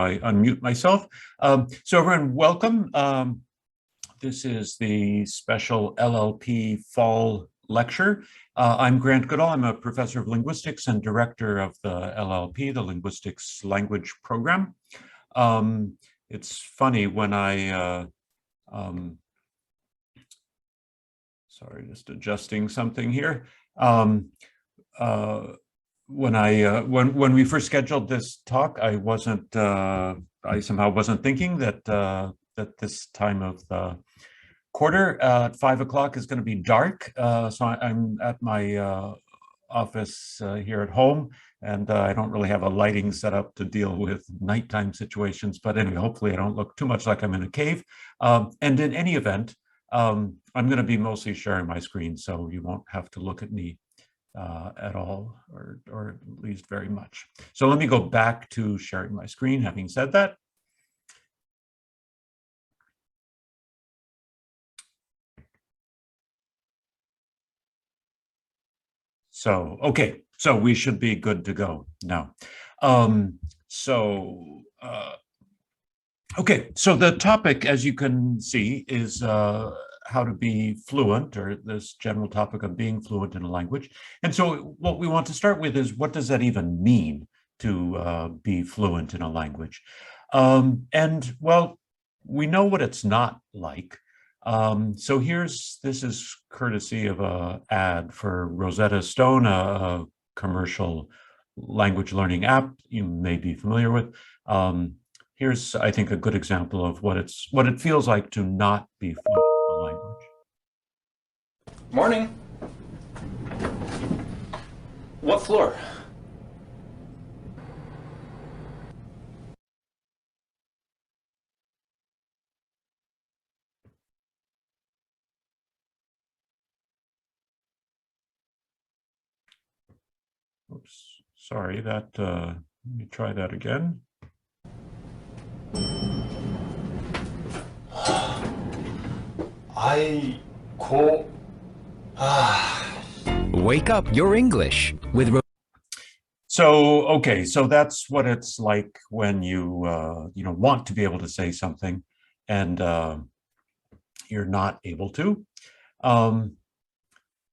I unmute myself. So everyone, welcome. This is the special LLP Fall Lecture. I'm Grant Goodall. I'm a professor of linguistics and director of the LLP, the Linguistics Language Program. It's funny when sorry, just adjusting something here. When we first scheduled this talk, I somehow wasn't thinking that that this time of the quarter at 5 o'clock is going to be dark. So I'm at my office here at home, and I don't really have a lighting set up to deal with nighttime situations. But anyway, hopefully I don't look too much like I'm in a cave. And in any event, I'm going to be mostly sharing my screen, so you won't have to look at me at all, or at least very much. So let me go back to sharing my screen, having said that. So, okay, so we should be good to go now. Okay, so the topic, as you can see, is how to be fluent, or this general topic of being fluent in a language. And so what we want to start with is, what does that even mean to be fluent in a language? And well, we know what it's not like. So this is courtesy of an ad for Rosetta Stone, a commercial language learning app you may be familiar with. Here's, I think, a good example of what it feels like to not be fluent in a language. Morning. What floor? Oops, sorry, let me try that again. Wake up your English with. So, okay, so that's what it's like when you want to be able to say something and you're not able to.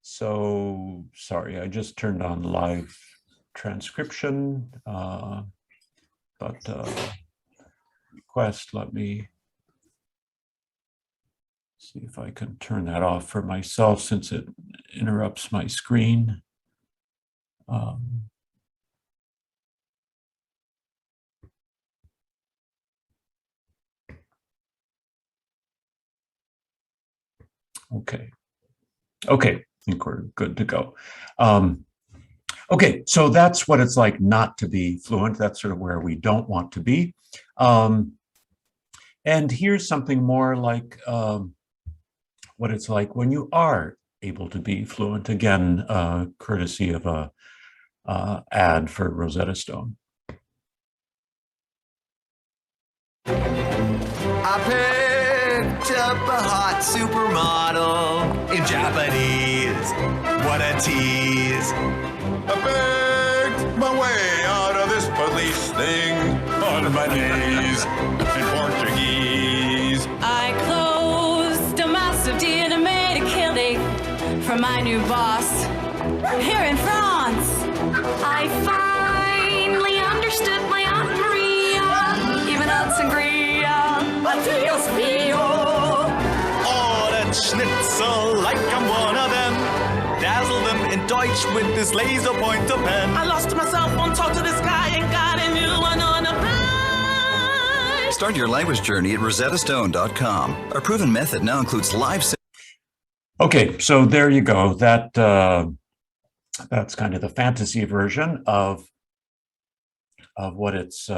So sorry, I just turned on live transcription, but request, let me see if I can turn that off for myself since it interrupts my screen. Okay, I think we're good to go. Okay, so that's what it's like not to be fluent. That's sort of where we don't want to be. And here's something more like what it's like when you are able to be fluent. Again, courtesy of a ad for Rosetta Stone. I picked up a hot supermodel in Japanese. What a tease. I begged my way out of this police thing on my knees in Portuguese. I closed a massive deal and made a killing for my new boss here in France. I finally understood my Aunt Maria, even Aunt Sangria. Dios mío. Oh, that schnitzel, like I'm one of them. Dazzle them in Deutsch with this laser pointer pen. I lost myself on top to this guy and got a new one on a blind. Start your language journey at rosettastone.com. Our proven method now includes live. Okay, so there you go. That's kind of the fantasy version of what it's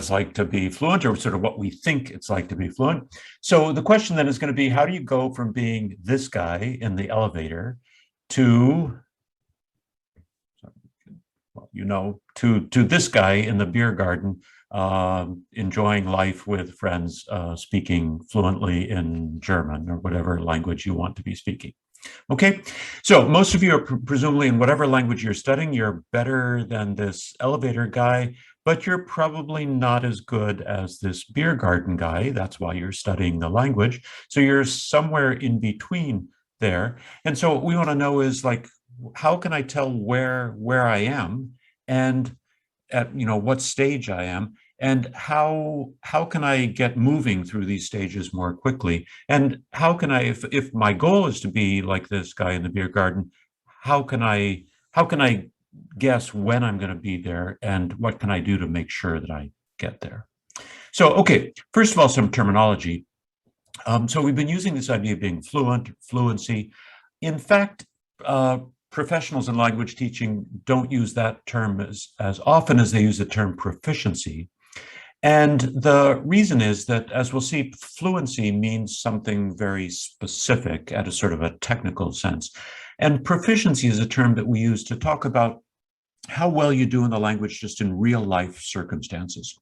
like to be fluent, or sort of what we think it's like to be fluent. So the question then is going to be, how do you go from being this guy in the elevator to, well, to this guy in the beer garden, enjoying life with friends, speaking fluently in German or whatever language you want to be speaking. Okay, so most of you are presumably in whatever language you're studying, you're better than this elevator guy, but you're probably not as good as this beer garden guy. That's why you're studying the language. So you're somewhere in between there. And so what we want to know is like, how can I tell where I am and at what stage I am, and how can I get moving through these stages more quickly? And how can I, if my goal is to be like this guy in the beer garden, how can I guess when I'm going to be there, and what can I do to make sure that I get there? So, okay, first of all, some terminology. So we've been using this idea of being fluent, fluency. In fact, professionals in language teaching don't use that term as often as they use the term proficiency. And the reason is that, as we'll see, fluency means something very specific at a sort of a technical sense. And proficiency is a term that we use to talk about how well you do in the language just in real life circumstances.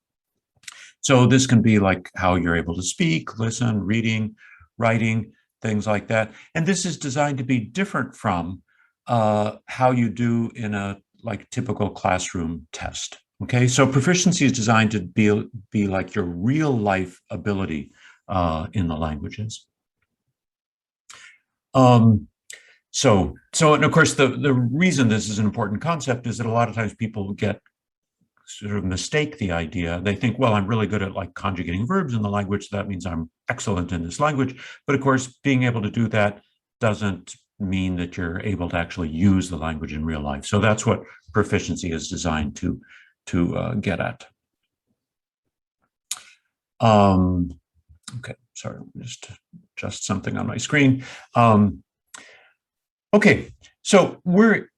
So this can be like how you're able to speak, listen, reading, writing, things like that. And this is designed to be different from how you do in a like typical classroom test. Okay, so proficiency is designed to be like your real life ability in the languages. So and of course the reason this is an important concept is that a lot of times people sort of mistake the idea. They think, well, I'm really good at like conjugating verbs in the language, so that means I'm excellent in this language. But of course, being able to do that doesn't mean that you're able to actually use the language in real life. So that's what proficiency is designed to get at. Okay, sorry, just adjust something on my screen. Okay, so we're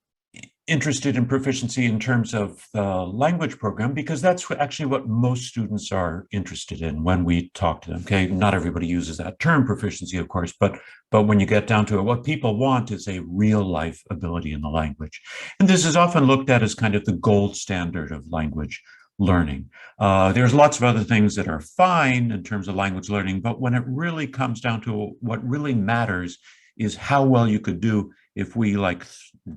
interested in proficiency in terms of the language program because that's actually what most students are interested in when we talk to them. Okay, not everybody uses that term proficiency, of course, but when you get down to it, what people want is a real life ability in the language. And this is often looked at as kind of the gold standard of language learning. There's lots of other things that are fine in terms of language learning, but when it really comes down to what really matters is how well you could do if we like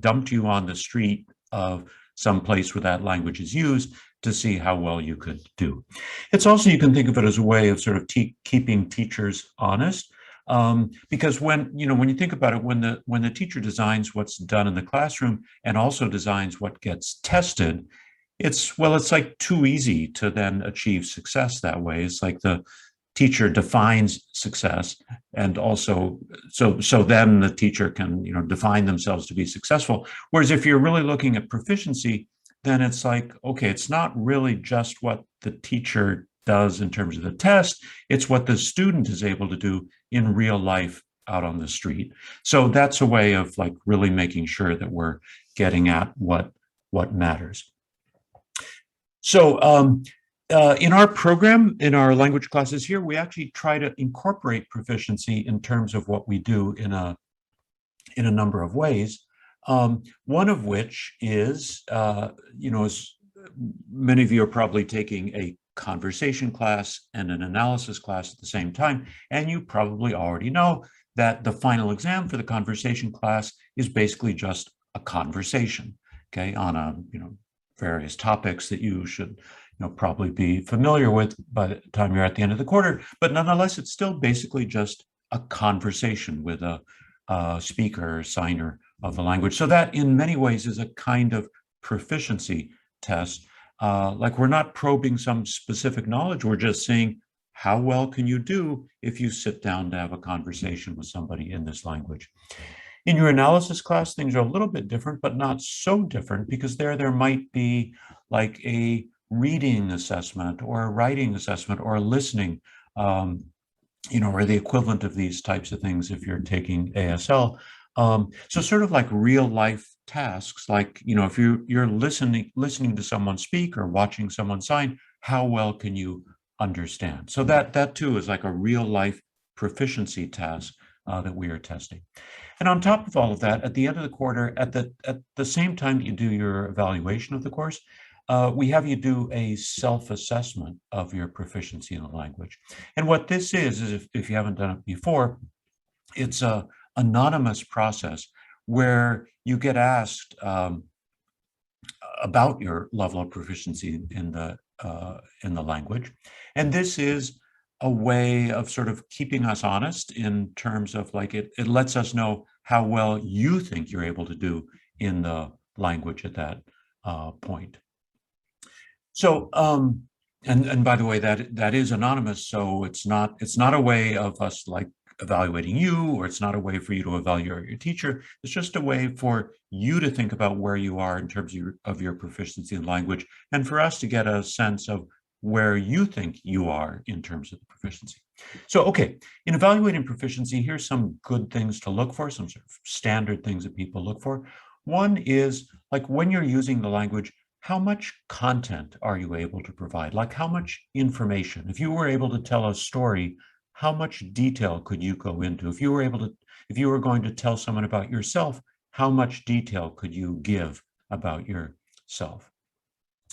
dumped you on the street of some place where that language is used to see how well you could do. It's also, you can think of it as a way of sort of keeping teachers honest, because when you think about it, when the teacher designs what's done in the classroom and also designs what gets tested, it's like too easy to then achieve success that way. It's like the teacher defines success, and also so then the teacher can define themselves to be successful. Whereas if you're really looking at proficiency, then it's like, okay, it's not really just what the teacher does in terms of the test, it's what the student is able to do in real life out on the street. So that's a way of like really making sure that we're getting at what matters. So in our program, in our language classes here, we actually try to incorporate proficiency in terms of what we do in a number of ways. One of which is, as many of you are probably taking a conversation class and an analysis class at the same time, and you probably already know that the final exam for the conversation class is basically just a conversation, okay, on various topics that you should probably be familiar with by the time you're at the end of the quarter, but nonetheless, it's still basically just a conversation with a speaker or signer of the language. So that in many ways is a kind of proficiency test. Like we're not probing some specific knowledge, we're just saying, how well can you do if you sit down to have a conversation with somebody in this language? In your analysis class, things are a little bit different, but not so different, because there might be like a reading assessment or a writing assessment or a listening, or the equivalent of these types of things if you're taking ASL. So sort of like real life tasks, like, if you're listening to someone speak or watching someone sign, how well can you understand? So that too is like a real life proficiency task that we are testing. And on top of all of that, at the end of the quarter, at the same time that you do your evaluation of the course, we have you do a self-assessment of your proficiency in the language. And what this is if you haven't done it before, it's anonymous process where you get asked about your level of proficiency in the language. And this is a way of sort of keeping us honest in terms of like it lets us know how well you think you're able to do in the language at that point. So, and by the way, that is anonymous, so it's not a way of us like evaluating you, or it's not a way for you to evaluate your teacher. It's just a way for you to think about where you are in terms of your proficiency in language, and for us to get a sense of where you think you are in terms of the proficiency. So, okay, in evaluating proficiency, here's some good things to look for, some sort of standard things that people look for. One is, like, when you're using the language, how much content are you able to provide? Like, how much information? If you were able to tell a story, how much detail could you go into? If you were going to tell someone about yourself, how much detail could you give about yourself?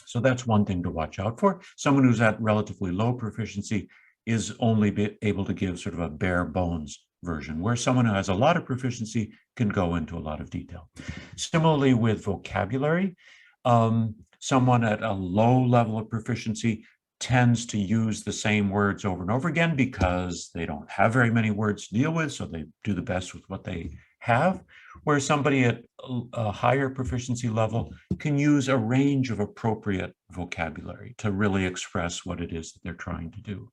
So that's one thing to watch out for. Someone who's at relatively low proficiency is only able to give sort of a bare bones version, where someone who has a lot of proficiency can go into a lot of detail. Similarly with vocabulary, someone at a low level of proficiency tends to use the same words over and over again because they don't have very many words to deal with, so they do the best with what they have, where somebody at a higher proficiency level can use a range of appropriate vocabulary to really express what it is that they're trying to do.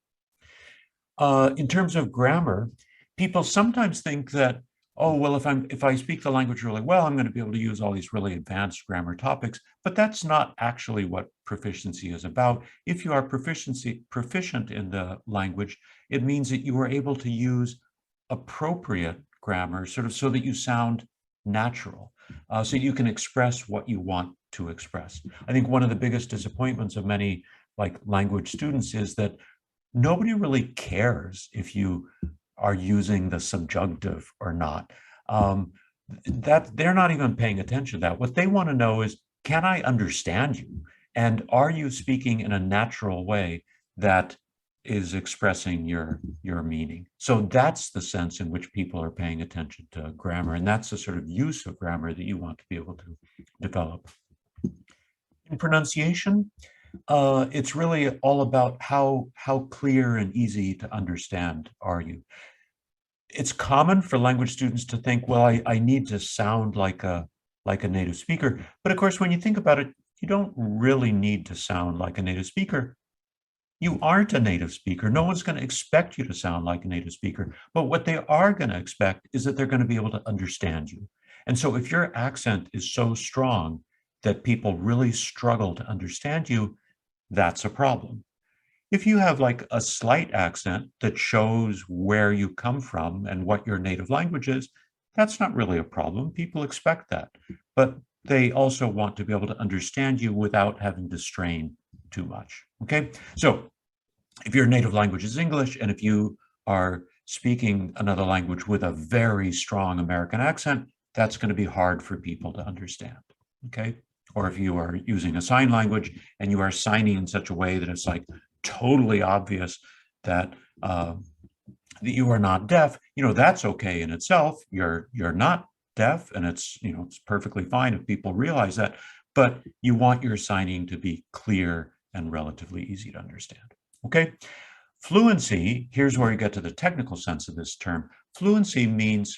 In terms of grammar, people sometimes think that, oh, well, if I speak the language really well, I'm going to be able to use all these really advanced grammar topics, but that's not actually what proficiency is about. If you are proficient in the language, it means that you are able to use appropriate grammar, sort of so that you sound natural, so you can express what you want to express. I think one of the biggest disappointments of many like language students is that nobody really cares if you are using the subjunctive or not. That they're not even paying attention to that. What they want to know is, can I understand you? And are you speaking in a natural way that is expressing your meaning? So that's the sense in which people are paying attention to grammar. And that's the sort of use of grammar that you want to be able to develop. In pronunciation, it's really all about how clear and easy to understand are you. It's common for language students to think, well, I need to sound like a native speaker. But of course, when you think about it, you don't really need to sound like a native speaker. You aren't a native speaker. No one's going to expect you to sound like a native speaker. But what they are going to expect is that they're going to be able to understand you. And so if your accent is so strong that people really struggle to understand you, that's a problem. If you have like a slight accent that shows where you come from and what your native language is, that's not really a problem. People expect that. But they also want to be able to understand you without having to strain too much. Okay, so if your native language is English and if you are speaking another language with a very strong American accent, that's going to be hard for people to understand. Okay, or if you are using a sign language and you are signing in such a way that it's like totally obvious that that you are not deaf, that's okay in itself. You're not deaf, and it's it's perfectly fine if people realize that. But you want your signing to be clear and relatively easy to understand. Okay, fluency. Here's where you get to the technical sense of this term. Fluency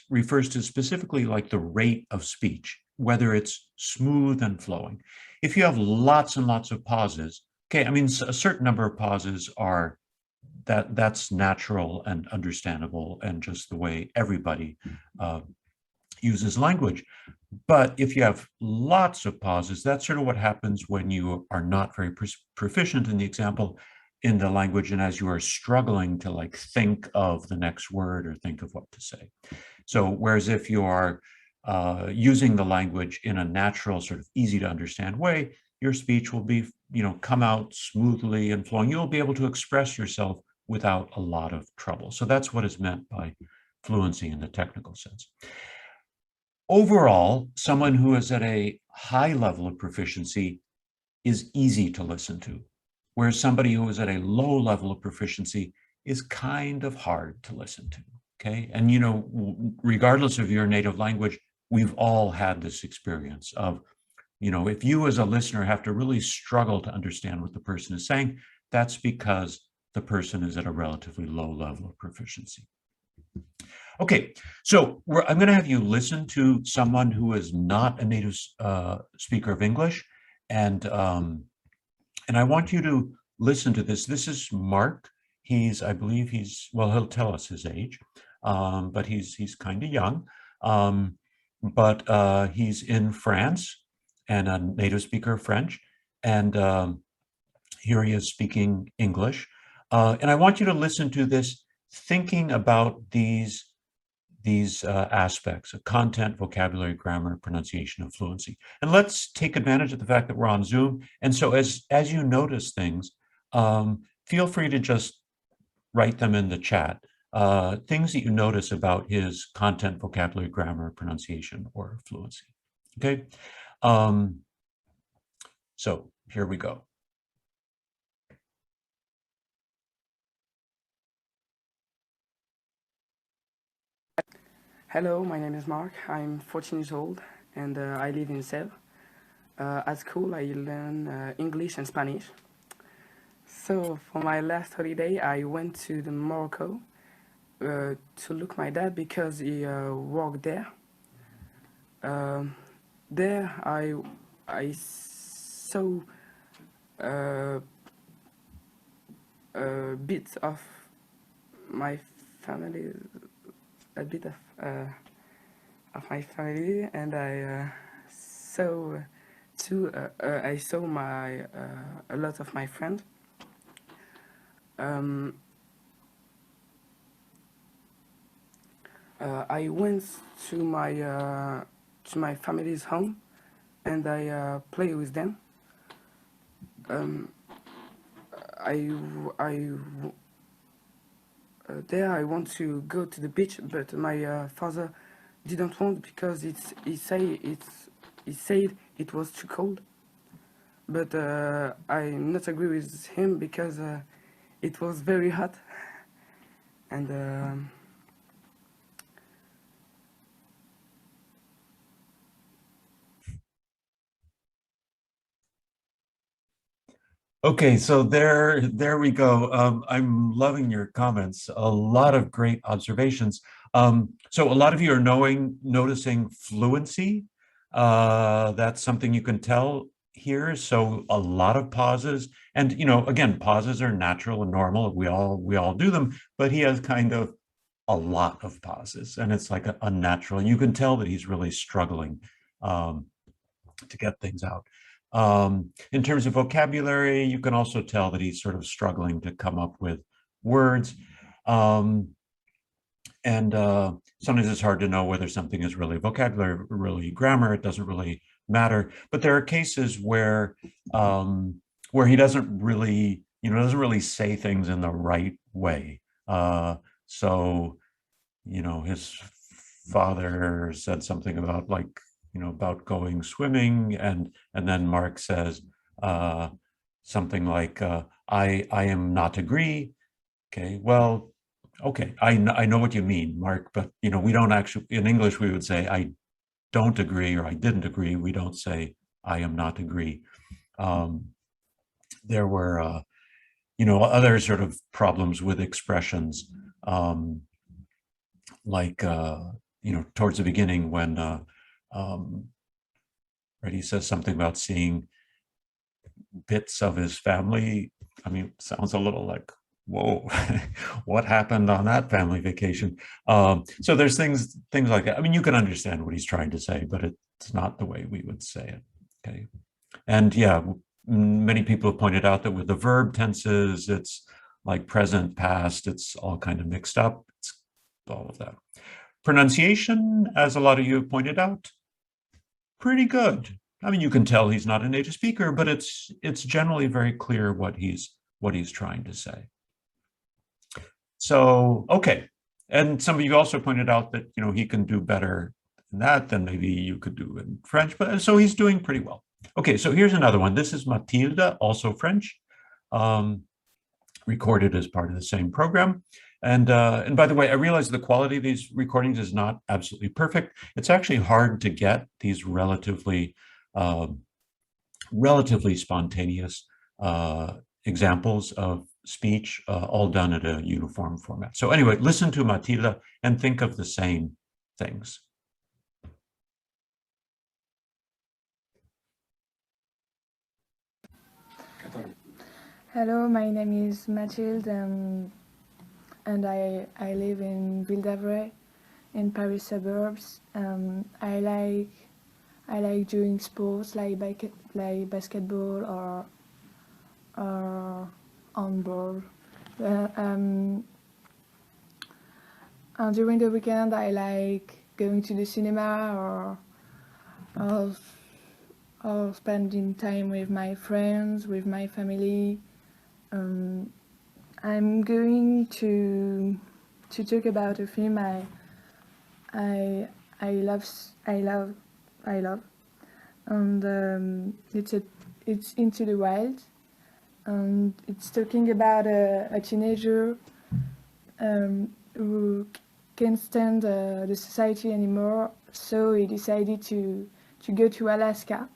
refers to specifically like the rate of speech, whether it's smooth and flowing. If you have lots and lots of pauses, okay, I mean, a certain number of pauses are that's natural and understandable and just the way everybody uses language. But if you have lots of pauses, that's sort of what happens when you are not very proficient in the example in the language, and as you are struggling to like think of the next word or think of what to say. So whereas if you are using the language in a natural, sort of easy to understand way, your speech will be, come out smoothly and flowing. You'll be able to express yourself without a lot of trouble. So that's what is meant by fluency in the technical sense. Overall, someone who is at a high level of proficiency is easy to listen to, whereas somebody who is at a low level of proficiency is kind of hard to listen to. okay? And, you know, regardless of your native language, we've all had this experience of, you know, if you as a listener have to really struggle to understand what the person is saying, that's because the person is at a relatively low level of proficiency. Okay, so I'm going to have you listen to someone who is not a native speaker of English, and I want you to listen to this. This is Mark. I believe well, he'll tell us his age, but he's kind of young, but he's in France and a native speaker of French, and here he is speaking English, and I want you to listen to this, thinking about these aspects of content, vocabulary, grammar, pronunciation, and fluency. And let's take advantage of the fact that we're on Zoom. And so as you notice things, feel free to just write them in the chat, things that you notice about his content, vocabulary, grammar, pronunciation, or fluency. Okay, so here we go. Hello, my name is Mark. I'm 14 years old and I live in Sèvres. At school, I learn English and Spanish. So for my last holiday, I went to the Morocco to look my dad because he worked there. There, I saw a bit of my family. A bit of my family, and I saw too. I saw a lot of my friends. I went to my family's home, and I play with them. There I want to go to the beach, but my father didn't want because he said it was too cold. But I not agree with him because it was very hot, and Okay, so there we go. I'm loving your comments. A lot of great observations. So a lot of you are noticing fluency. That's something you can tell here. So a lot of pauses, and you know, again, pauses are natural and normal. We all do them, but he has kind of a lot of pauses, and it's like unnatural. You can tell that he's really struggling to get things out. In terms of vocabulary, you can also tell that he's sort of struggling to come up with words. And sometimes it's hard to know whether something is really vocabulary or really grammar. It doesn't really matter. But there are cases where he doesn't really, doesn't really say things in the right way. So, his father said something about about going swimming, and then Mark says something like, I am not agree. Okay, well, okay, I know what you mean, Mark, but we don't actually, in English we would say I don't agree or I didn't agree. We don't say I am not agree. There were other sort of problems with expressions, towards the beginning when he says something about seeing bits of his family. I mean, sounds a little like, whoa, what happened on that family vacation? So there's things like that. I mean, you can understand what he's trying to say, but it's not the way we would say it. Okay, and yeah, many people have pointed out that with the verb tenses, it's like present, past. It's all kind of mixed up. It's all of that. Pronunciation, as a lot of you have pointed out, pretty good. I mean, you can tell he's not a native speaker, but it's generally very clear what he's trying to say. So, okay. And some of you also pointed out that, he can do better in that than maybe you could do in French, but so he's doing pretty well. Okay, so here's another one. This is Mathilde, also French, recorded as part of the same program. And by the way, I realize the quality of these recordings is not absolutely perfect. It's actually hard to get these relatively spontaneous examples of speech all done at a uniform format. So anyway, listen to Matilda and think of the same things. Hello, my name is Mathilde, and I live in Ville d'Avray, in Paris suburbs. I like doing sports like basketball or handball. And during the weekend, I like going to the cinema or spending time with my friends, with my family. I'm going to talk about a film I love, and it's Into the Wild, and it's talking about a teenager who can't stand the society anymore, so he decided to go to Alaska.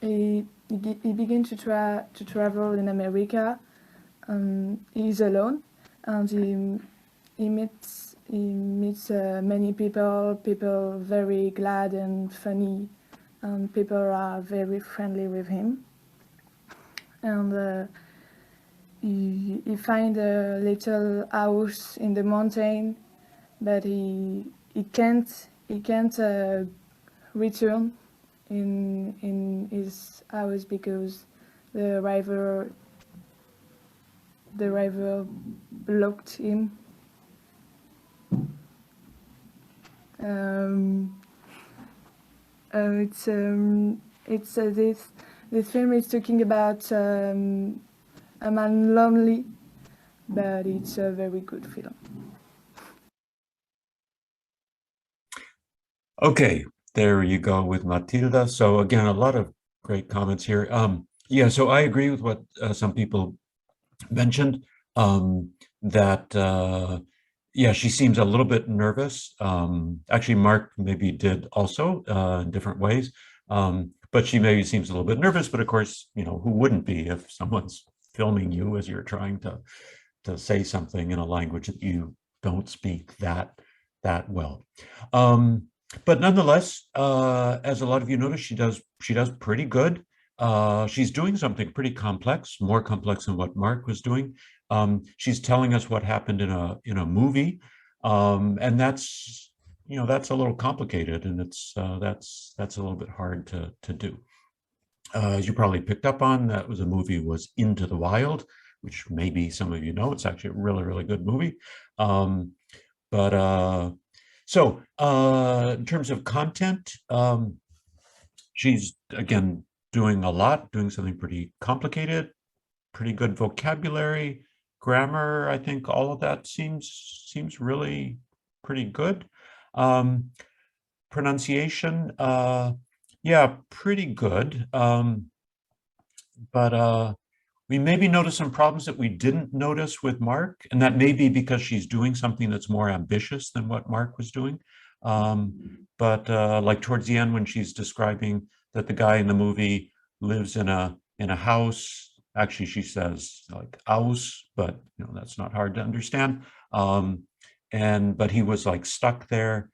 He began to travel in America. He's alone, and he meets many people very glad and funny, and people are very friendly with him. And he finds a little house in the mountain, but he can't return in his house because the river blocked him. This film is talking about a man lonely, but it's a very good film. Okay, there you go with Matilda. So again, a lot of great comments here. Yeah, so I agree with what some people mentioned, that yeah, she seems a little bit nervous. Actually, Mark maybe did also in different ways, but she maybe seems a little bit nervous. But of course, you know, who wouldn't be if someone's filming you as you're trying to say something in a language that you don't speak that well. But nonetheless, as a lot of you notice, she does pretty good. She's doing something pretty complex, more complex than what Mark was doing. She's telling us what happened in a movie, and that's, you know, that's a little complicated, and it's that's a little bit hard to do. As you probably picked up on, the movie was Into the Wild, which maybe some of you know. It's actually a really good movie. So in terms of content, she's again doing something pretty complicated, pretty good vocabulary, grammar. I think all of that seems really pretty good. Pronunciation, yeah, pretty good. But we maybe notice some problems that we didn't notice with Mark, and that may be because she's doing something that's more ambitious than what Mark was doing. But like towards the end, when she's describing that the guy in the movie lives in a house, actually she says like house, but you know, that's not hard to understand. But he was like stuck there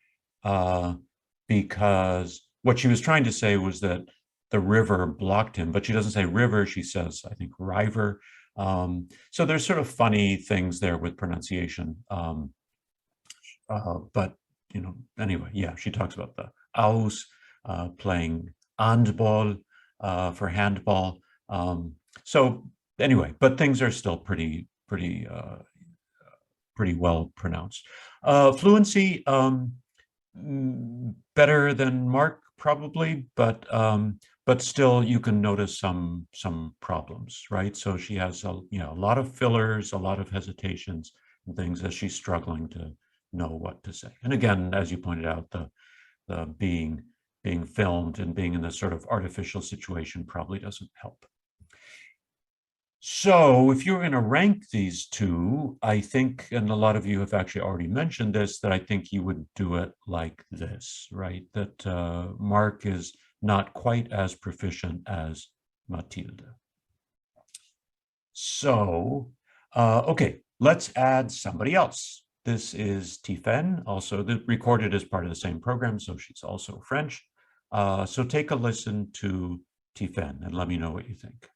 because what she was trying to say was that the river blocked him, but she doesn't say river, she says, I think, river. So there's sort of funny things there with pronunciation. But, you know, anyway, yeah, she talks about the aus, playing handball for handball. So anyway, but things are still pretty well pronounced. Fluency, better than Mark probably, but still you can notice some problems, right? So she has a lot of fillers, a lot of hesitations and things as she's struggling to know what to say. And again, as you pointed out, the being filmed and being in this sort of artificial situation probably doesn't help. So if you're going to rank these two, I think, and a lot of you have actually already mentioned this, that I think you would do it like this, right? That Mark is not quite as proficient as Mathilde. So, okay, let's add somebody else. This is Tiffaine, also recorded as part of the same program, so she's also French. So take a listen to Tiffaine and let me know what you think.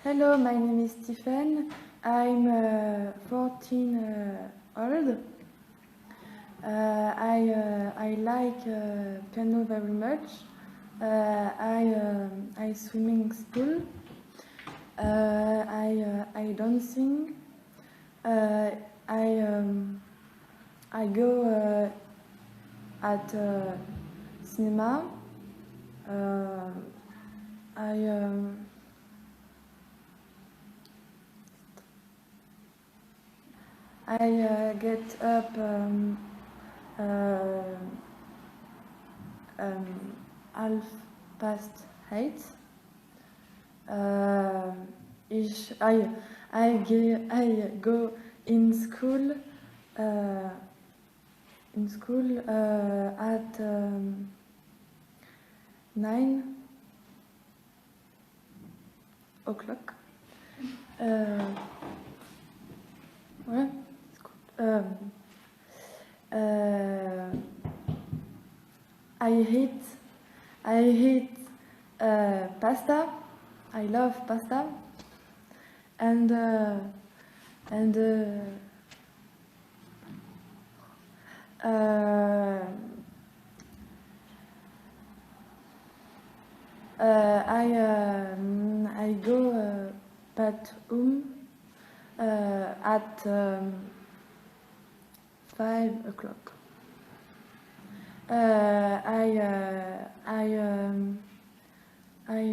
Hello, my name is Tiffaine. I'm 14 old. I like piano very much. I swimming school. I dancing. I go at cinema. I get up 8:30. I go in school at 9:00. Ouais. I hate pasta. I love pasta, and I go back home at 5:00.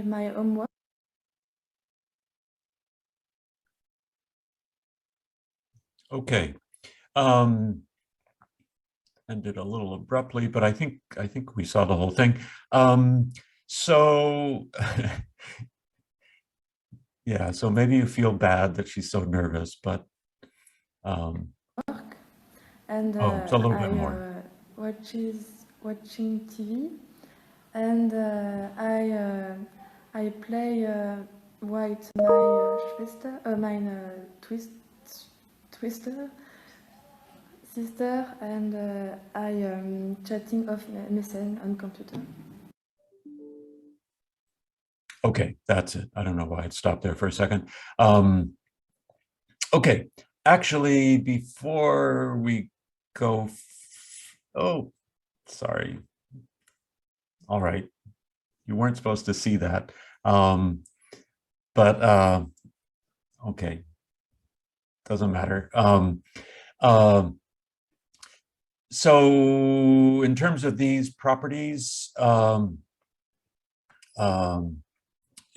My homework. Okay. Ended a little abruptly, but I think we saw the whole thing. So yeah, so maybe you feel bad that she's so nervous, but And it's a little bit more. Watching TV, and I play with my Schwester, twister sister, and I am chatting of MSN on computer. Okay, that's it. I don't know why it stopped there for a second. Okay, actually, before we go, oh, sorry. All right, you weren't supposed to see that, but okay, doesn't matter. So in terms of these properties, in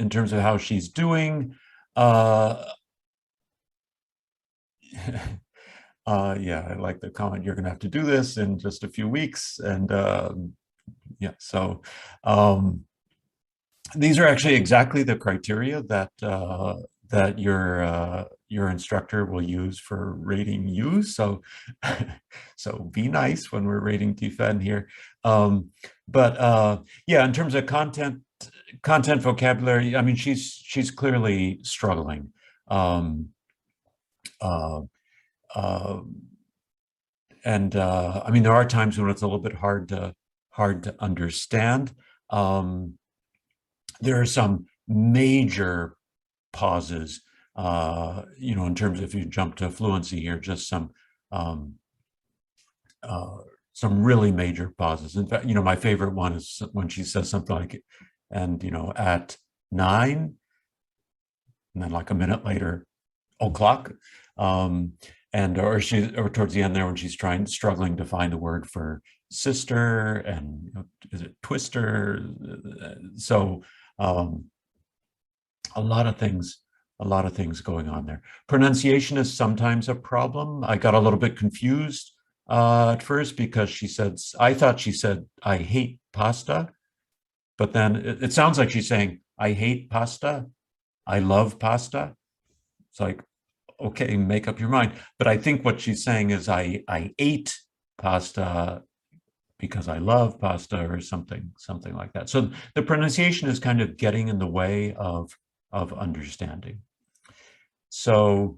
terms of how she's doing, yeah, I like the comment, you're gonna have to do this in just a few weeks. And yeah, so these are actually exactly the criteria that that your instructor will use for rating you. So so be nice when we're rating Tiffaine here. But yeah, in terms of content vocabulary, I mean, she's clearly struggling. And I mean, there are times when it's a little bit hard to understand. There are some major pauses, you know, in terms of, if you jump to fluency here, just some really major pauses. In fact, you know, my favorite one is when she says something like, and, you know, at 9, and then like a minute later, o'clock. And or towards the end there, when she's struggling to find the word for sister, and, you know, is it twister? So a lot of things going on there. Pronunciation is sometimes a problem. I got a little bit confused at first, because she said, I thought she said, I hate pasta, but then it sounds like she's saying, I hate pasta, I love pasta. It's like, okay, make up your mind. But I think what she's saying is I ate pasta because I love pasta or something like that. So the pronunciation is kind of getting in the way of understanding. So,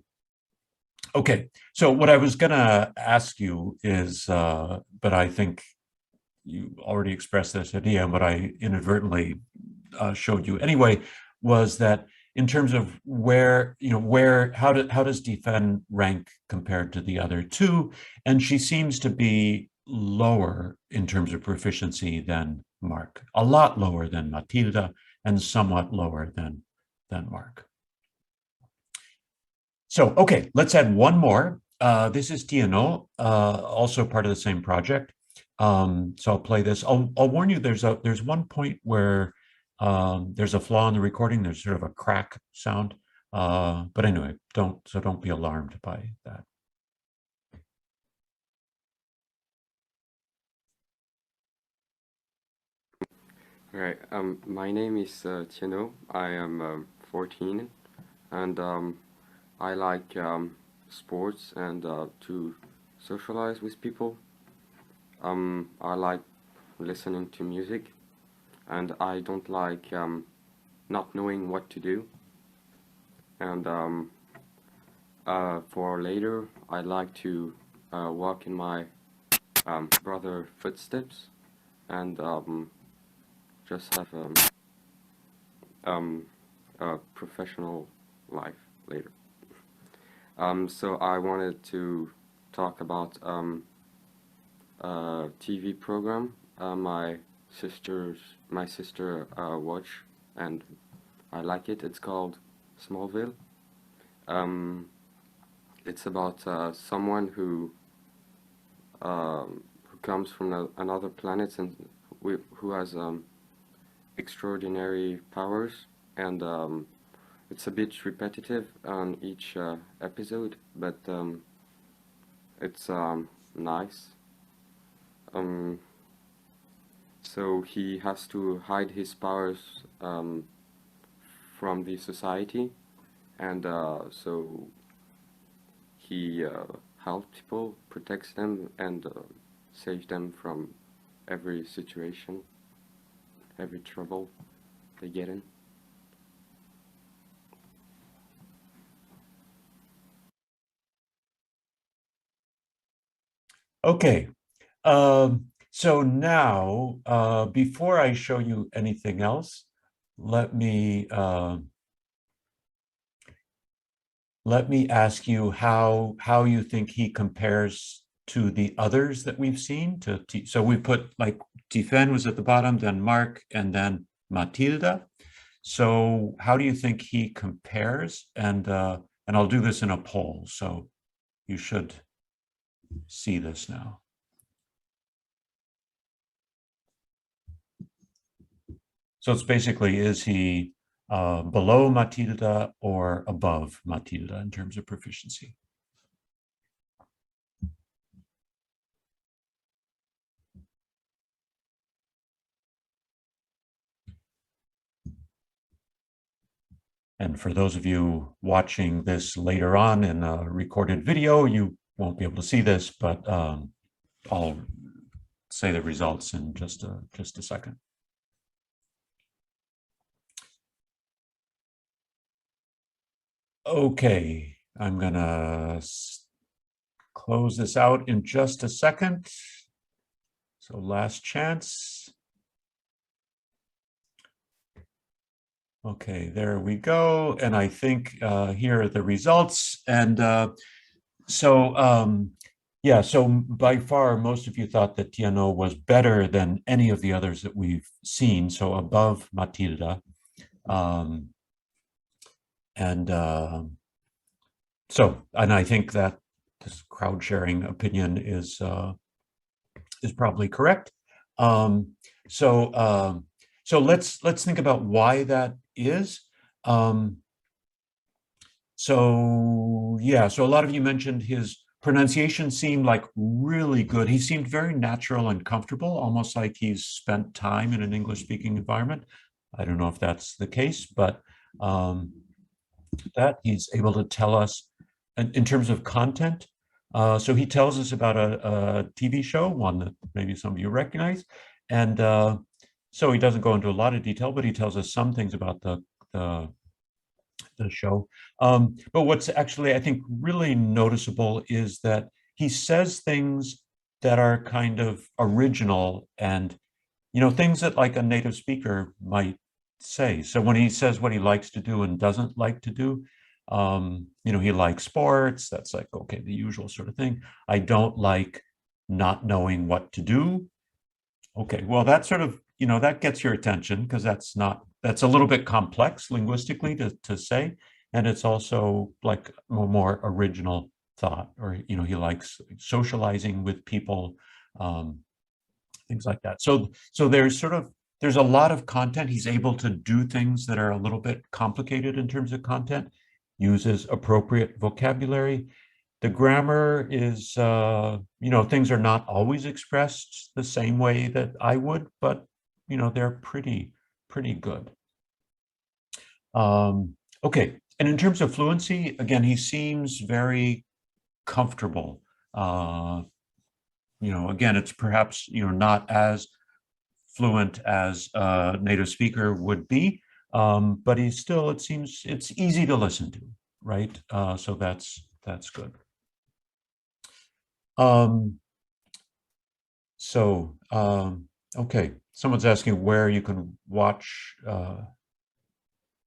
okay. So what I was gonna ask you is, but I think you already expressed this idea, but I inadvertently showed you anyway, was that in terms of where, how does Defen rank compared to the other two? And she seems to be lower in terms of proficiency than Mark, a lot lower than Matilda, and somewhat lower than Mark. So, okay, let's add one more. This is Tiano, also part of the same project. So I'll play this. I'll warn you, there's one point where there's a flaw in the recording. There's sort of a crack sound. But anyway, don't be alarmed by that. All right. My name is Tiano. I am 14, and I like sports and to socialize with people. I like listening to music, and I don't like not knowing what to do. And for later, I like to walk in my brother's footsteps and just have a professional life later. So I wanted to talk about a TV program my sister watch, and I like it. It's called Smallville. It's about someone who comes from another planet and who has extraordinary powers, and it's a bit repetitive on each episode, but it's nice. So he has to hide his powers from the society, and so he helps people, protects them, and saves them from every situation, every trouble they get in. Okay, so now, before I show you anything else, let me ask you how you think he compares to the others that we've seen. So we put like Tiffen was at the bottom, then Mark, and then Matilda. So how do you think he compares? And I'll do this in a poll, so you should see this now. So it's basically, is he below Matilda or above Matilda in terms of proficiency? And for those of you watching this later on in a recorded video, you won't be able to see this, but I'll say the results in just a second. Okay, I'm gonna close this out in just a second. So last chance. Okay, there we go. And I think here are the results. And yeah, so by far, most of you thought that Tiano was better than any of the others that we've seen, so above Matilda. And I think that this crowd sharing opinion is probably correct. So let's think about why that is. So yeah, so a lot of you mentioned his pronunciation seemed like really good. He seemed very natural and comfortable, almost like he's spent time in an English-speaking environment. I don't know if that's the case, but that he's able to tell us in terms of content. So he tells us about a TV show, one that maybe some of you recognize. And so he doesn't go into a lot of detail, but he tells us some things about the show. But what's actually, I think, really noticeable is that he says things that are kind of original and, things that like a native speaker might say. So when he says what he likes to do and doesn't like to do, he likes sports. That's like, okay, the usual sort of thing. I don't like not knowing what to do. Okay, well, that sort of, that gets your attention because that's a little bit complex linguistically to say. And it's also like a more original thought, or, he likes socializing with people, things like that. So there's a lot of content. He's able to do things that are a little bit complicated in terms of content, uses appropriate vocabulary. The grammar is, things are not always expressed the same way that I would, but, they're pretty good. Okay, and in terms of fluency, again, he seems very comfortable. Again, it's perhaps, not as fluent as a native speaker would be, but he's still, it seems, it's easy to listen to, right? So that's good. Okay, someone's asking where you can watch.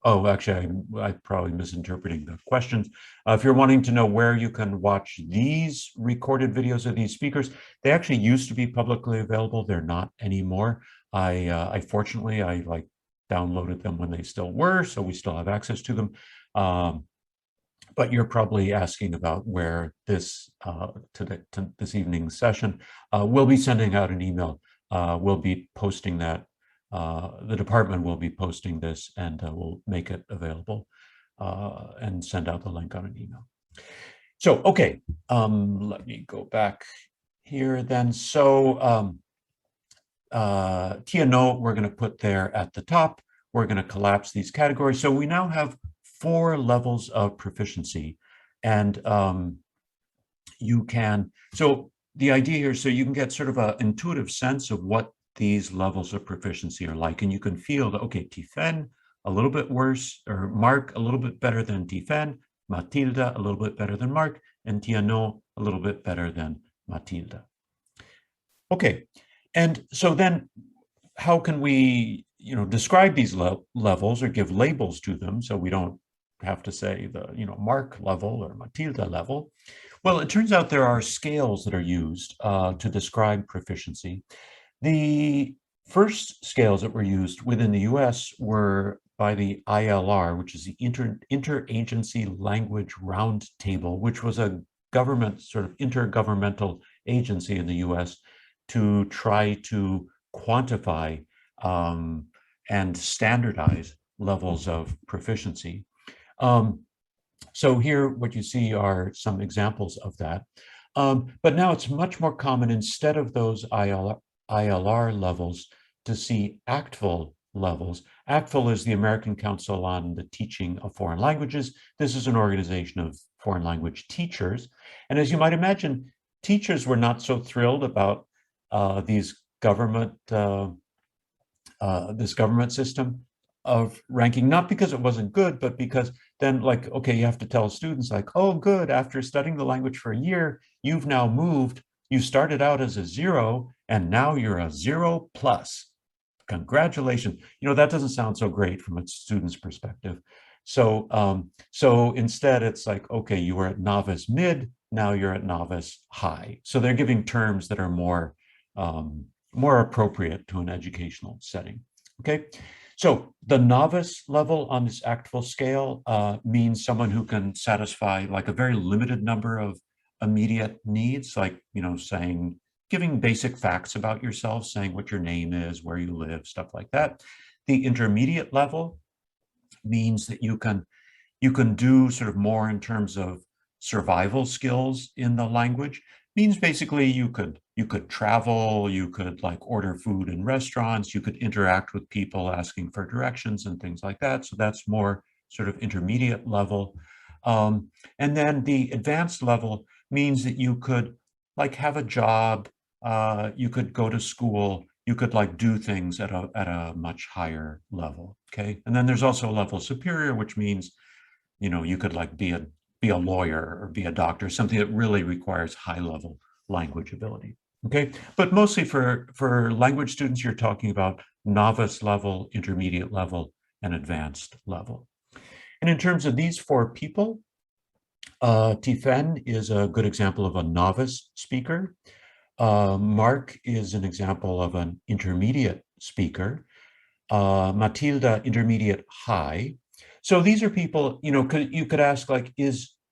Oh, actually, I probably misinterpreting the questions. If you're wanting to know where you can watch these recorded videos of these speakers, they actually used to be publicly available. They're not anymore. I fortunately, I like downloaded them when they still were, so we still have access to them. But you're probably asking about where this this evening's session. We'll be sending out an email. We'll be posting that. The department will be posting this, and we'll make it available and send out the link on an email. So, okay, let me go back here then. So TNO, we're going to put there at the top. We're going to collapse these categories. So we now have 4 levels of proficiency, and you can, so the idea here, so you can get sort of an intuitive sense of what these levels of proficiency are like, and you can feel that, okay, Tifen, a little bit worse, or Mark, a little bit better than Tifen, Matilda, a little bit better than Mark, and Tiano, a little bit better than Matilda. Okay, and so then how can we, describe these levels or give labels to them so we don't have to say the, Mark level or Matilda level? Well, it turns out there are scales that are used to describe proficiency. The first scales that were used within the US were by the ILR, which is the Interagency Language Roundtable, which was a government, sort of intergovernmental agency in the US to try to quantify and standardize levels of proficiency. So here, what you see are some examples of that. But now it's much more common, instead of those ILR levels, to see ACTFL levels. ACTFL is the American Council on the Teaching of Foreign Languages. This is an organization of foreign language teachers. And as you might imagine, teachers were not so thrilled about this government system of ranking, not because it wasn't good, but because then, like, okay, you have to tell students like, oh, good, after studying the language for a year, you've now moved, you started out as a 0, and now you're a 0+. Congratulations. That doesn't sound so great from a student's perspective. So, so instead it's like, okay, you were at novice mid, now you're at novice high. So they're giving terms that are more appropriate to an educational setting. Okay. So the novice level on this ACTFL scale means someone who can satisfy like a very limited number of immediate needs, like, saying, giving basic facts about yourself, saying what your name is, where you live, stuff like that. The intermediate level means that you can do sort of more in terms of survival skills in the language. Means basically you could travel, you could like order food in restaurants, you could interact with people asking for directions and things like that. So that's more sort of intermediate level. And then the advanced level means that you could like have a job, you could go to school, you could like do things at a much higher level. Okay. And then there's also a level superior, which means, you know, you could like be a lawyer or be a doctor, something that really requires high level language ability. Okay. But mostly for language students, you're talking about novice level, intermediate level, and advanced level. And in terms of these four people, Tifen is a good example of a novice speaker. Mark is an example of an intermediate speaker. Matilda, intermediate high. So these are people, you know, you could ask like,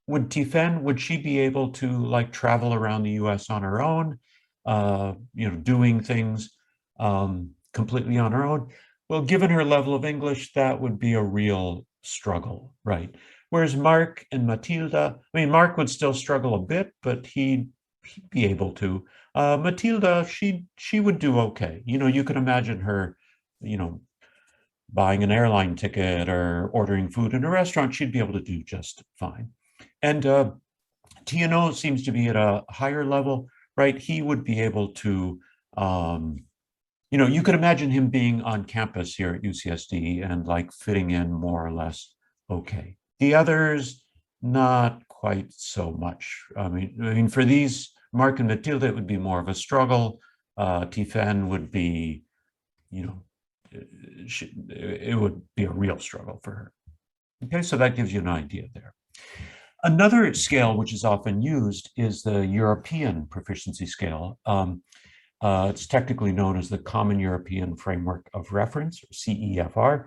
would Tifen, would she be able to like travel around the US on her own, you know, doing things completely on her own? Well, given her level of English, that would be a real struggle, right? Whereas Mark and Matilda, I mean, Mark would still struggle a bit, but he'd be able to. Matilda, she would do okay. You know, you could imagine her, you know, buying an airline ticket or ordering food in a restaurant, she'd be able to do just fine. And Tiano seems to be at a higher level, right? He would be able to, you know, you could imagine him being on campus here at UCSD and like fitting in more or less okay. The others, not quite so much. I mean, for these, Mark and Matilda, it would be more of a struggle. Tifen would be, you know, it would be a real struggle for her. Okay, so that gives you an idea there. Another scale which is often used is the European Proficiency Scale. It's technically known as the Common European Framework of Reference, or CEFR.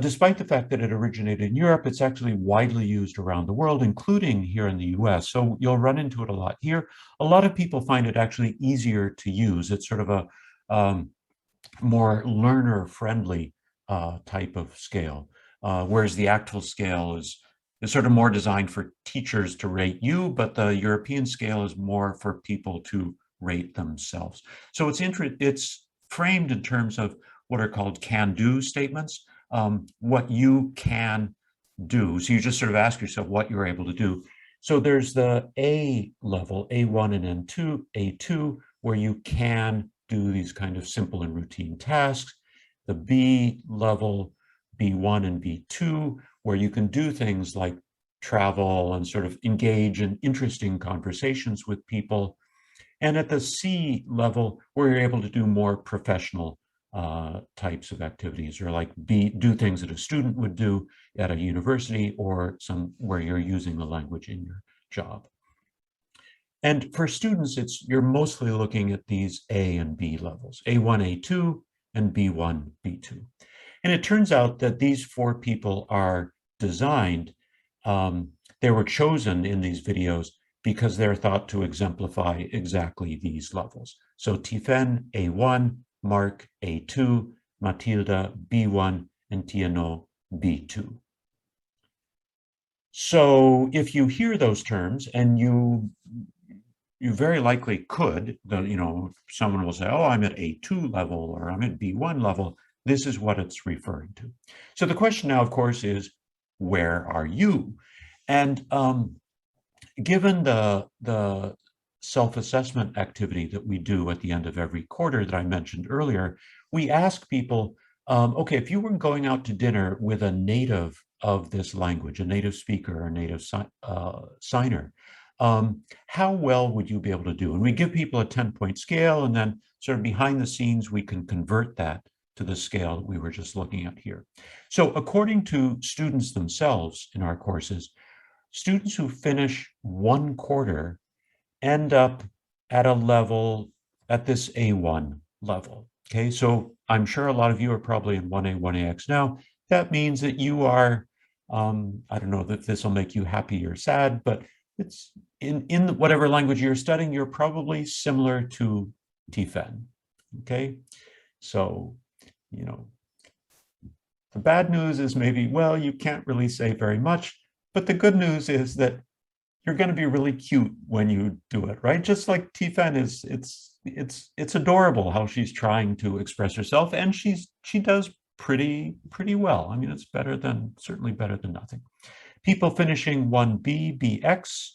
Despite the fact that it originated in Europe, it's actually widely used around the world, including here in the US. So you'll run into it a lot here. A lot of people find it actually easier to use. It's sort of a more learner-friendly type of scale, whereas the actual scale is sort of more designed for teachers to rate you, but the European scale is more for people to rate themselves. So it's framed in terms of what are called can-do statements, what you can do. So you just sort of ask yourself what you're able to do. So there's the A level, A1 and A2, where you can do these kind of simple and routine tasks. The B level, B1 and B2, where you can do things like travel and sort of engage in interesting conversations with people. And at the C level, where you're able to do more professional types of activities, or like do things that a student would do at a university, or where you're using the language in your job. And for students, you're mostly looking at these A and B levels, A1, A2, and B1, B2. And it turns out that these four people are designed, they were chosen in these videos because they're thought to exemplify exactly these levels. So Tifen, A1, Mark, A2, Matilda, B1, and Tiano, B2. So if you hear those terms, and you very likely could, you know, someone will say, oh, I'm at A2 level, or I'm at B1 level. This is what it's referring to. So the question now, of course, is, where are you? And given the self-assessment activity that we do at the end of every quarter that I mentioned earlier, we ask people, okay, if you were going out to dinner with a native of this language, a native speaker or a native signer, how well would you be able to do? And we give people a 10-point scale, and then sort of behind the scenes, we can convert that to the scale that we were just looking at here. So according to students themselves in our courses, students who finish one quarter end up at a level, at this A1 level. Okay, so I'm sure a lot of you are probably in 1A, 1AX now. That means that you are, I don't know if this will make you happy or sad, but it's in whatever language you're studying, you're probably similar to Tifen. Okay, so, you know, the bad news is maybe, well, you can't really say very much, but the good news is that you're going to be really cute when you do it, right? Just like Tifen is, it's adorable how she's trying to express herself, and she does pretty well. I mean, it's certainly better than nothing. People finishing 1B, BX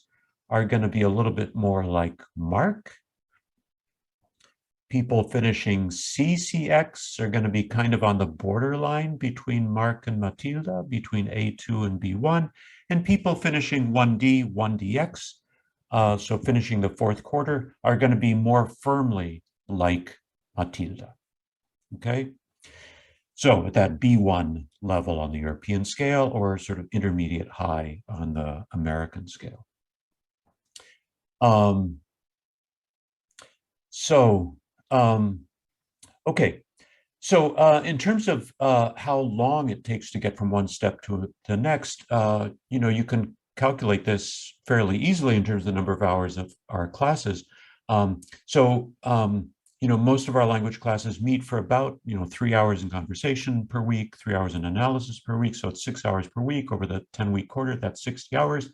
are going to be a little bit more like Mark. People finishing CCX are going to be kind of on the borderline between Mark and Matilda, between A2 and B1. And people finishing 1D, 1DX, so finishing the fourth quarter, are going to be more firmly like Matilda. Okay? So at that B1 level on the European scale, or sort of intermediate high on the American scale. Okay, so in terms of how long it takes to get from one step to the next, you can calculate this fairly easily in terms of the number of hours of our classes. Most of our language classes meet for about 3 hours in conversation per week, 3 hours in analysis per week. So it's 6 hours per week over the 10-week quarter. That's 60 hours.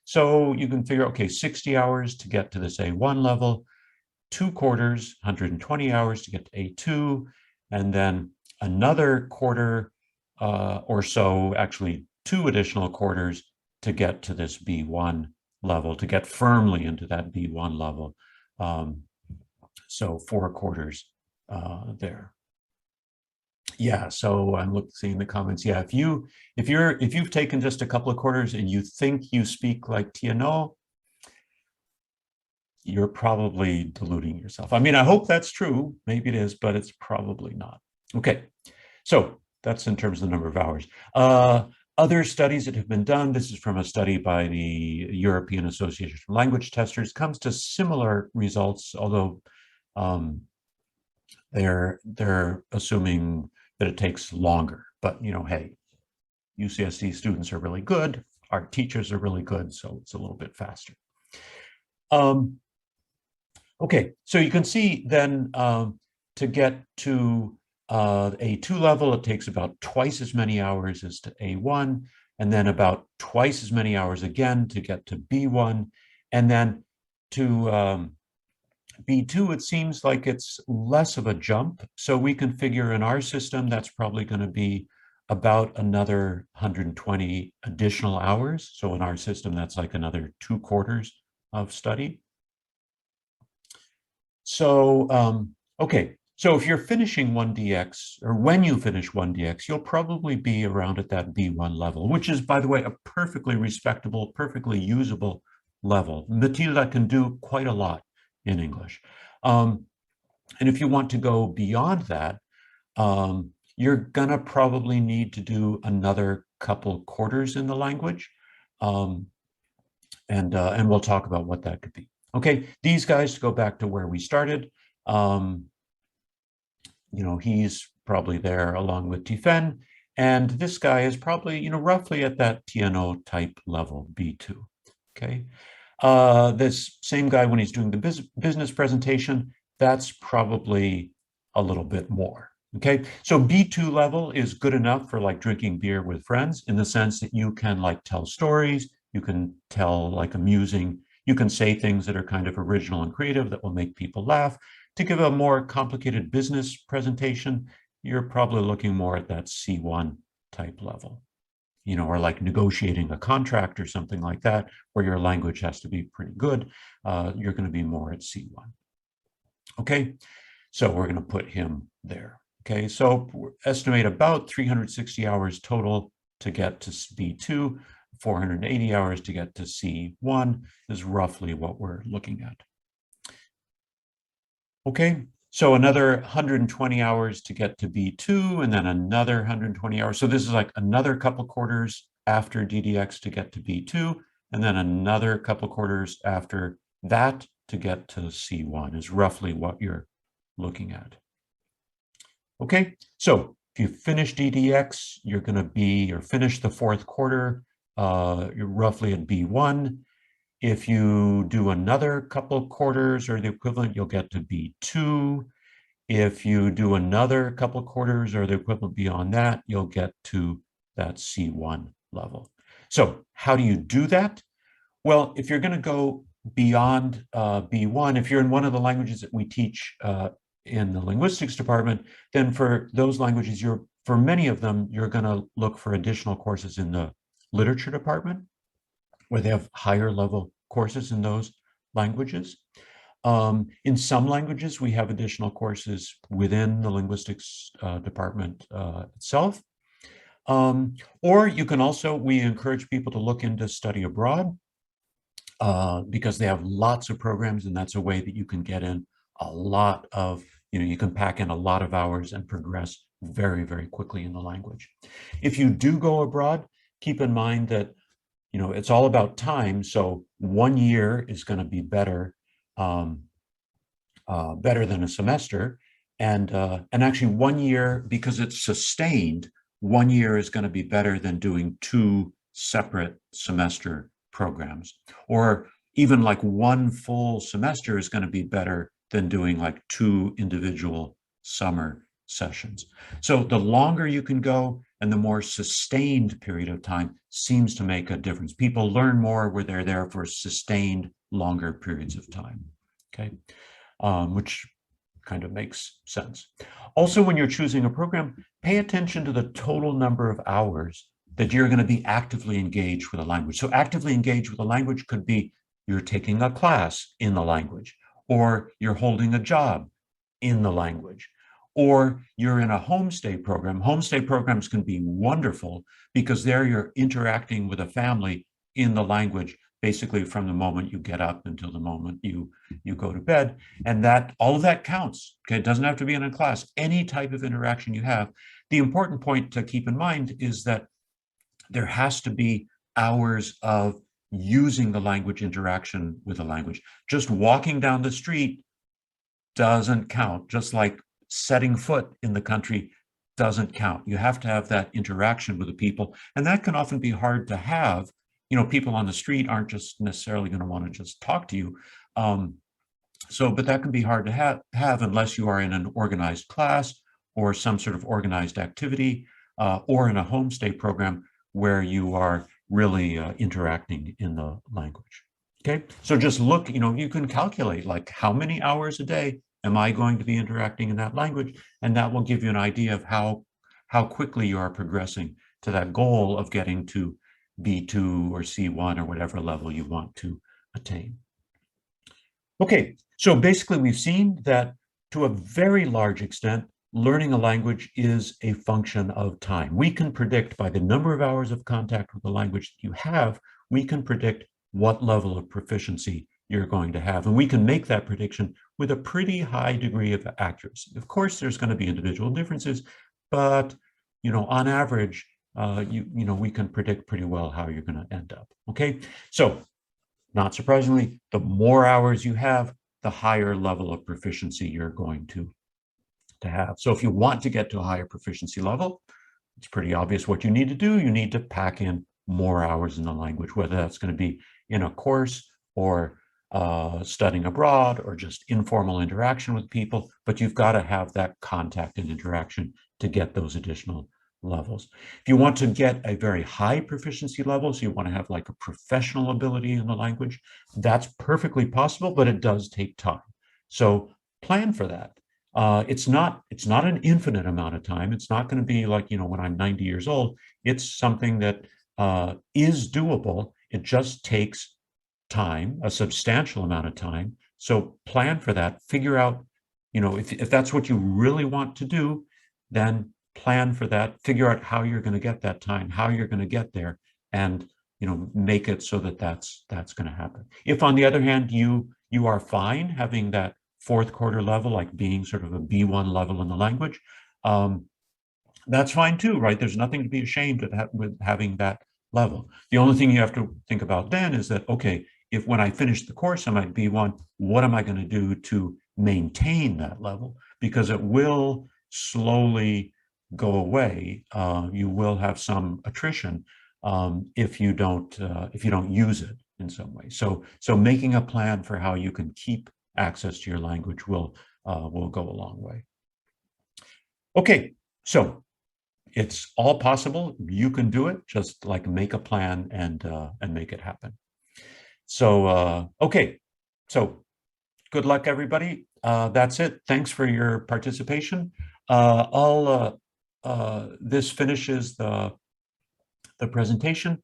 So you can figure, okay, 60 hours to get to this A1 level. 2 quarters, 120 hours to get to A2, and then another quarter or so, actually 2 additional quarters to get to this B1 level, to get firmly into that B1 level. So 4 quarters there. Yeah, so I'm seeing the comments. Yeah, if you've taken just a couple of quarters and you think you speak like TNO, you're probably deluding yourself. I mean, I hope that's true. Maybe it is, but it's probably not. Okay, so that's in terms of the number of hours. Other studies that have been done, this is from a study by the European Association of Language Testers, comes to similar results, although they're assuming that it takes longer. But, hey, UCSD students are really good. Our teachers are really good, so it's a little bit faster. Okay, so you can see then to get to A2 level, it takes about twice as many hours as to A1, and then about twice as many hours again to get to B1. And then to B2, it seems like it's less of a jump. So we can figure in our system, that's probably going to be about another 120 additional hours. So in our system, that's like another 2 quarters of study. So, okay, so if you're finishing 1DX, or when you finish 1DX, you'll probably be around at that B1 level, which is, by the way, a perfectly respectable, perfectly usable level. Matilda can do quite a lot in English. And if you want to go beyond that, you're gonna probably need to do another couple quarters in the language. And we'll talk about what that could be. Okay, these guys, to go back to where we started, he's probably there along with Tifen, and this guy is probably, roughly at that TNO type level, B2, okay? This same guy, when he's doing the business presentation, that's probably a little bit more, okay? So B2 level is good enough for like drinking beer with friends, in the sense that you can like tell stories, you can tell like amusing, you can say things that are kind of original and creative that will make people laugh. To give a more complicated business presentation, you're probably looking more at that C1 type level, or like negotiating a contract or something like that, where your language has to be pretty good. You're going to be more at C1. Okay, so we're going to put him there. Okay, so estimate about 360 hours total to get to B2. 480 hours to get to C1 is roughly what we're looking at. Okay, so another 120 hours to get to B2, and then another 120 hours. So this is like another couple quarters after DDX to get to B2, and then another couple quarters after that to get to C1 is roughly what you're looking at. Okay, so if you finish DDX, you're going to be, or finish the fourth quarter, you're roughly at B1. If you do another couple quarters or the equivalent, you'll get to B2. If you do another couple quarters or the equivalent beyond that, you'll get to that C1 level. So how do you do that? Well, if you're going to go beyond B1, if you're in one of the languages that we teach in the linguistics department, then for those languages, for many of them, you're going to look for additional courses in the literature department, where they have higher level courses in those languages. In some languages, we have additional courses within the linguistics department itself. Or you can also, we encourage people to look into study abroad because they have lots of programs, and that's a way that you can get in a lot of, you can pack in a lot of hours and progress very, very quickly in the language. If you do go abroad, keep in mind that, it's all about time. So 1 year is going to be better, better than a semester. And actually 1 year, because it's sustained, 1 year is going to be better than doing 2 separate semester programs. Or even like 1 full semester is going to be better than doing like 2 individual summer sessions. So the longer you can go and the more sustained period of time seems to make a difference. People learn more where they're there for sustained longer periods of time, okay? Which kind of makes sense. Also, when you're choosing a program, pay attention to the total number of hours that you're going to be actively engaged with a language. So actively engaged with a language could be you're taking a class in the language, or you're holding a job in the language, or you're in a homestay program. Homestay programs can be wonderful because there you're interacting with a family in the language, basically from the moment you get up until the moment you go to bed. And that all of that counts. Okay, it doesn't have to be in a class. Any type of interaction you have. The important point to keep in mind is that there has to be hours of using the language, interaction with the language. Just walking down the street doesn't count, just like setting foot in the country doesn't count. You have to have that interaction with the people, and that can often be hard to have. People on the street aren't just necessarily going to want to just talk to you. But that can be hard to have unless you are in an organized class or some sort of organized activity, or in a homestay program where you are really interacting in the language. Okay, so just look, you can calculate like how many hours a day am I going to be interacting in that language? And that will give you an idea of how quickly you are progressing to that goal of getting to B2 or C1 or whatever level you want to attain. Okay, so basically we've seen that to a very large extent, learning a language is a function of time. We can predict by the number of hours of contact with the language that you have, we can predict what level of proficiency you're going to have. And we can make that prediction with a pretty high degree of accuracy. Of course, there's going to be individual differences, but on average, we can predict pretty well how you're going to end up. Okay, so not surprisingly, the more hours you have, the higher level of proficiency you're going to have. So if you want to get to a higher proficiency level, it's pretty obvious what you need to do. You need to pack in more hours in the language, whether that's going to be in a course or studying abroad or just informal interaction with people, but you've got to have that contact and interaction to get those additional levels. If you want to get a very high proficiency level, so you want to have like a professional ability in the language, that's perfectly possible, but it does take time. So plan for that. It's not an infinite amount of time. It's not going to be like, when I'm 90 years old. It's something that is doable. It just takes time, a substantial amount of time. So plan for that. Figure out, if that's what you really want to do, then plan for that. Figure out how you're going to get that time, how you're going to get there, and make it so that that's going to happen. If on the other hand you are fine having that 4th quarter level, like being sort of a B1 level in the language, that's fine too, right? There's nothing to be ashamed of with having that level. The only thing you have to think about then is that, okay, if when I finish the course I'm at B1, what am I going to do to maintain that level? Because it will slowly go away. You will have some attrition if you don't use it in some way. So making a plan for how you can keep access to your language will go a long way. Okay, so it's all possible. You can do it. Just like make a plan and make it happen. So, okay. So good luck, everybody. That's it. Thanks for your participation. This finishes the presentation.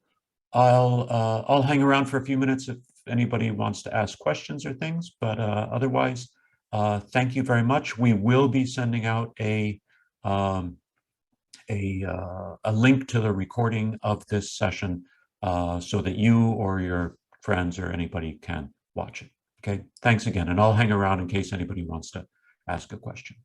I'll hang around for a few minutes if anybody wants to ask questions or things, but otherwise, thank you very much. We will be sending out a link to the recording of this session so that you or your friends or anybody can watch it. Okay, thanks again, and I'll hang around in case anybody wants to ask a question.